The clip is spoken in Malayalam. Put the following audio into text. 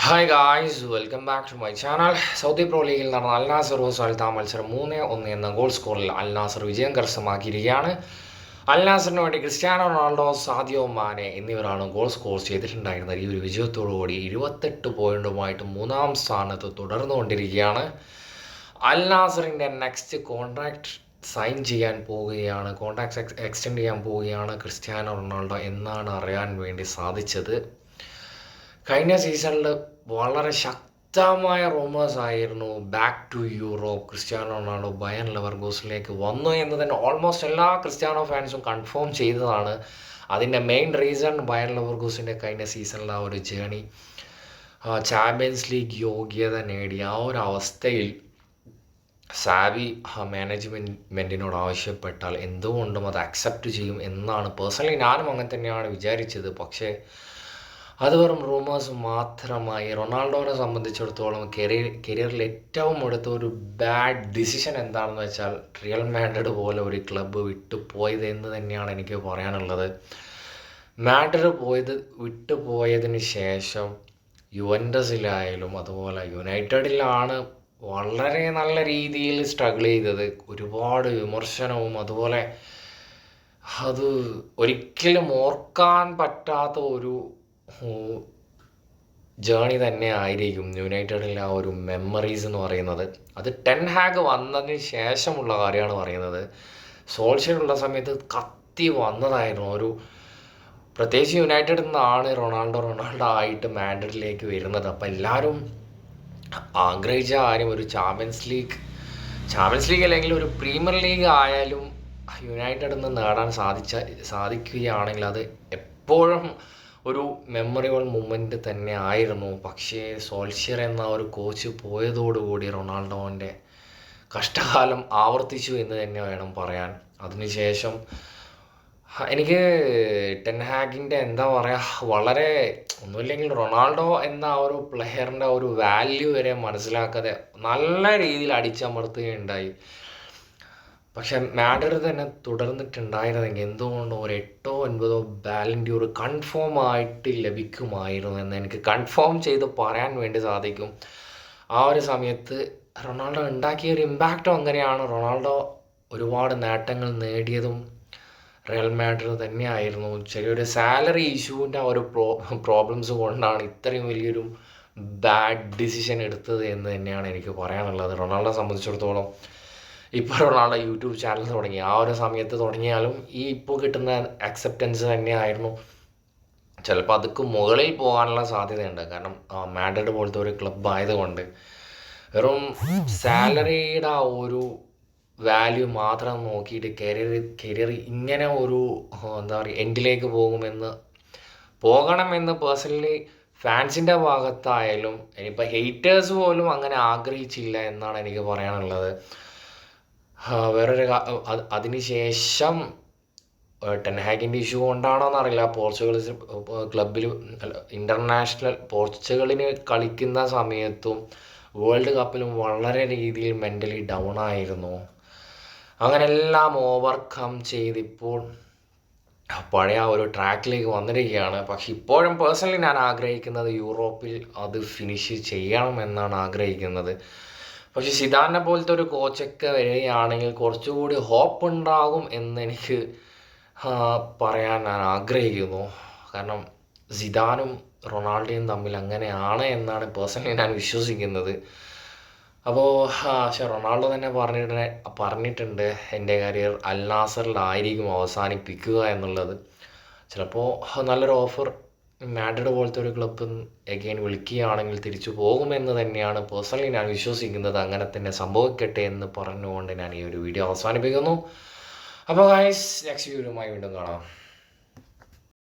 Hi guys, welcome back to my channel. Saudi pro ലീഗിൽ നടന്ന Al Nassr versus Al Hilal മത്സരം 3-1 എന്ന ഗോൾ സ്കോറിൽ അൽ നാസർ വിജയം കരസ്ഥമാക്കിയിരിക്കുകയാണ്. അൽ നാസറിന് വേണ്ടി ക്രിസ്ത്യാനോ റൊണാൾഡോ, സാദിയോ മാനെ എന്നിവരാണ് ഗോൾ സ്കോർ ചെയ്തിട്ടുണ്ടായിരുന്നത്. ഈ ഒരു വിജയത്തോടുകൂടി 28 പോയിന്റുമായിട്ട് മൂന്നാം സ്ഥാനത്ത് തുടർന്നുകൊണ്ടിരിക്കുകയാണ്. അൽ നാസറിൻ്റെ നെക്സ്റ്റ് കോൺട്രാക്ട് സൈൻ ചെയ്യാൻ പോവുകയാണ്, കോൺട്രാക്ട് എക്സ്റ്റെൻഡ് ചെയ്യാൻ പോവുകയാണ് ക്രിസ്ത്യാനോ റൊണാൾഡോ എന്നാണ് അറിയാൻ വേണ്ടി സാധിച്ചത്. കഴിഞ്ഞ സീസണിൽ വളരെ ശക്തമായ റൂമേഴ്സ് ആയിരുന്നു back to Europe, Cristiano Ronaldo Bayer ലെവർകൂസനിലേക്ക് വന്നു എന്ന് തന്നെ ഓൾമോസ്റ്റ് എല്ലാ ക്രിസ്ത്യാനോ ഫാൻസും കൺഫേം ചെയ്തതാണ്. അതിൻ്റെ മെയിൻ റീസൺ ബയർ ലെവർകൂസൻ്റെ കഴിഞ്ഞ സീസണിലെ ആ ഒരു ജേണി, ചാമ്പ്യൻസ് ലീഗ് യോഗ്യത നേടിയ ആ ഒരു അവസ്ഥയിൽ സാവി മാനേജ്മെൻറ്റിനോട് ആവശ്യപ്പെട്ടാൽ എന്തുകൊണ്ടും അത് അക്സെപ്റ്റ് ചെയ്യും എന്നാണ് പേഴ്സണലി ഞാനും അങ്ങനെ തന്നെയാണ് വിചാരിച്ചത്. പക്ഷേ അത് വെറും റൂമേഴ്സ് മാത്രമായി. റൊണാൾഡോനെ സംബന്ധിച്ചിടത്തോളം കരിയറിൽ ഏറ്റവും അടുത്ത ഒരു ബാഡ് ഡിസിഷൻ എന്താണെന്ന് വെച്ചാൽ റിയൽ മാഡ്രിഡ് പോലെ ഒരു ക്ലബ്ബ് വിട്ടുപോയത് എന്ന് തന്നെയാണ് എനിക്ക് പറയാനുള്ളത്. മാഡ്രിഡ് വിട്ടുപോയതിന് ശേഷം യുവൻറ്റസിലായാലും അതുപോലെ യുണൈറ്റഡിലാണ് വളരെ നല്ല രീതിയിൽ സ്ട്രഗിൾ ചെയ്തത്. ഒരുപാട് വിമർശനവും അതുപോലെ അത് ഒരിക്കലും ഓർക്കാൻ പറ്റാത്ത ഒരു ജേണി തന്നെ ആയിരിക്കും യുണൈറ്റഡിലെ ആ ഒരു മെമ്മറീസ് എന്ന് പറയുന്നത്. അത് ടെൻ ഹാഗ് വന്നതിന് ശേഷമുള്ള കാര്യമാണ് പറയുന്നത്. സോൾഷ്യറുള്ള സമയത്ത് കത്തി വന്നതായിരുന്നു ഒരു, പ്രത്യേകിച്ച് യുണൈറ്റഡിൽ നിന്നാണ് റൊണാൾഡോ ആയിട്ട് മാഡ്രിഡിലേക്ക് വരുന്നത്. അപ്പോൾ എല്ലാവരും ആഗ്രഹിച്ച കാര്യം ഒരു ചാമ്പ്യൻസ് ലീഗ് അല്ലെങ്കിൽ ഒരു പ്രീമിയർ ലീഗ് ആയാലും യുണൈറ്റഡിൽ നിന്ന് നേടാൻ സാധിക്കുകയാണെങ്കിൽ അത് എപ്പോഴും ഒരു മെമ്മറബിൾ മൊമെൻ്റ് തന്നെ ആയിരുന്നു. പക്ഷേ സോൾഷ്യർ എന്ന ഒരു കോച്ച് പോയതോടുകൂടി റൊണാൾഡോൻ്റെ കഷ്ടകാലം ആവർത്തിച്ചു എന്ന് തന്നെ വേണം പറയാൻ. അതിനുശേഷം എനിക്ക് ടെൻ ഹാഗിൻ്റെ എന്താ പറയുക, വളരെ ഒന്നുമില്ലെങ്കിൽ റൊണാൾഡോ എന്ന ആ ഒരു പ്ലെയറിൻ്റെ ഒരു വാല്യൂ വരെ മനസ്സിലാക്കാതെ നല്ല രീതിയിൽ അടിച്ചമർത്തുകയുണ്ടായി. പക്ഷെ മാഡ്രിഡ് തന്നെ തുടർന്നിട്ടുണ്ടായിരുന്നെങ്കിൽ എന്തുകൊണ്ടോ ഒരു 8-9 ബാലൻ ഡ്യൂർ കൺഫേം ആയിട്ട് ലഭിക്കുമായിരുന്നു എന്ന് എനിക്ക് കൺഫേം ചെയ്ത് പറയാൻ വേണ്ടി സാധിക്കും. ആ ഒരു സമയത്ത് റൊണാൾഡോ ഉണ്ടാക്കിയ ഒരു ഇമ്പാക്റ്റും അങ്ങനെയാണ്. റൊണാൾഡോ ഒരുപാട് നേട്ടങ്ങൾ നേടിയതും റിയൽ മാഡ്രിഡ് തന്നെയായിരുന്നു. ചെറിയൊരു സാലറി ഇഷ്യൂവിൻ്റെ ആ ഒരു പ്രോബ്ലംസ് കൊണ്ടാണ് ഇത്രയും വലിയൊരു ബാഡ് ഡിസിഷൻ എടുത്തത് എന്ന് തന്നെയാണ് എനിക്ക് പറയാനുള്ളത്. റൊണാൾഡോയെ സംബന്ധിച്ചിടത്തോളം ഇപ്പോൾ റൊണാൾഡോ യൂട്യൂബ് ചാനൽ തുടങ്ങി. ആ ഒരു സമയത്ത് തുടങ്ങിയാലും ഈ ഇപ്പോൾ കിട്ടുന്ന അക്സെപ്റ്റൻസ് തന്നെയായിരുന്നു ചിലപ്പോൾ അതൊക്കെ മുകളിൽ പോകാനുള്ള സാധ്യതയുണ്ട്. കാരണം മാഡ്രിഡ് പോലത്തെ ഒരു ക്ലബ്ബ് ആയതുകൊണ്ട് വെറും സാലറിയുടെ ആ ഒരു വാല്യൂ മാത്രം നോക്കിയിട്ട് കരിയർ ഇങ്ങനെ ഒരു എന്താ പറയുക എൻഡിലേക്ക് പോകണമെന്ന് പേഴ്സണലി ഫാൻസിൻ്റെ ഭാഗത്തായാലും ഇനിയിപ്പോൾ ഹെയ്റ്റേഴ്സ് പോലും അങ്ങനെ ആഗ്രഹിച്ചില്ല എന്നാണ് എനിക്ക് പറയാനുള്ളത്. അതിനുശേഷം ടെൻ ഹാഗിൻ്റെ ഇഷ്യൂ കൊണ്ടാണോ എന്നറിയില്ല, പോർച്ചുഗൽ ക്ലബിൽ ഇൻ്റർനാഷണൽ പോർച്ചുഗലിന് കളിക്കുന്ന സമയത്തും വേൾഡ് കപ്പിലും വളരെ രീതിയിൽ മെൻ്റലി ഡൗൺ ആയിരുന്നു. അങ്ങനെ എല്ലാം ഓവർകം ചെയ്തിപ്പോൾ പഴയ ഒരു ട്രാക്കിലേക്ക് വന്നിരിക്കുകയാണ്. പക്ഷെ ഇപ്പോഴും പേഴ്സണലി ഞാൻ ആഗ്രഹിക്കുന്നത് യൂറോപ്പിൽ അത് ഫിനിഷ് ചെയ്യണം എന്നാണ് ആഗ്രഹിക്കുന്നത്. പക്ഷെ സിദാനെ പോലത്തെ ഒരു കോച്ചൊക്കെ വരികയാണെങ്കിൽ കുറച്ചുകൂടി ഹോപ്പ് ഉണ്ടാകും എന്നെനിക്ക് പറയാൻ ഞാൻ ആഗ്രഹിക്കുന്നു. കാരണം സിദാനും റൊണാൾഡോയും തമ്മിൽ അങ്ങനെയാണ് എന്നാണ് പേഴ്സണലി ഞാൻ വിശ്വസിക്കുന്നത്. അപ്പോൾ പക്ഷെ റൊണാൾഡോ തന്നെ പറഞ്ഞിട്ടുണ്ട് എൻ്റെ കരിയർ അൽ നാസറിലായിരിക്കും അവസാനിപ്പിക്കുക എന്നുള്ളത്. ചിലപ്പോൾ നല്ലൊരു ഓഫർ മാഡ്രിഡ് പോലത്തെ ഒരു ക്ലബ്ബ് എഗെയിൻ വിളിക്കുകയാണെങ്കിൽ തിരിച്ചു പോകുമെന്ന് തന്നെയാണ് പേഴ്സണലി ഞാൻ വിശ്വസിക്കുന്നത്. അങ്ങനെ തന്നെ സംഭവിക്കട്ടെ എന്ന് പറഞ്ഞുകൊണ്ട് ഞാൻ ഈ ഒരു വീഡിയോ അവസാനിപ്പിക്കുന്നു. അപ്പോൾ ഗൈസ്, നെക്സ്റ്റ് വീഡിയോയുമായി വീണ്ടും കാണാം.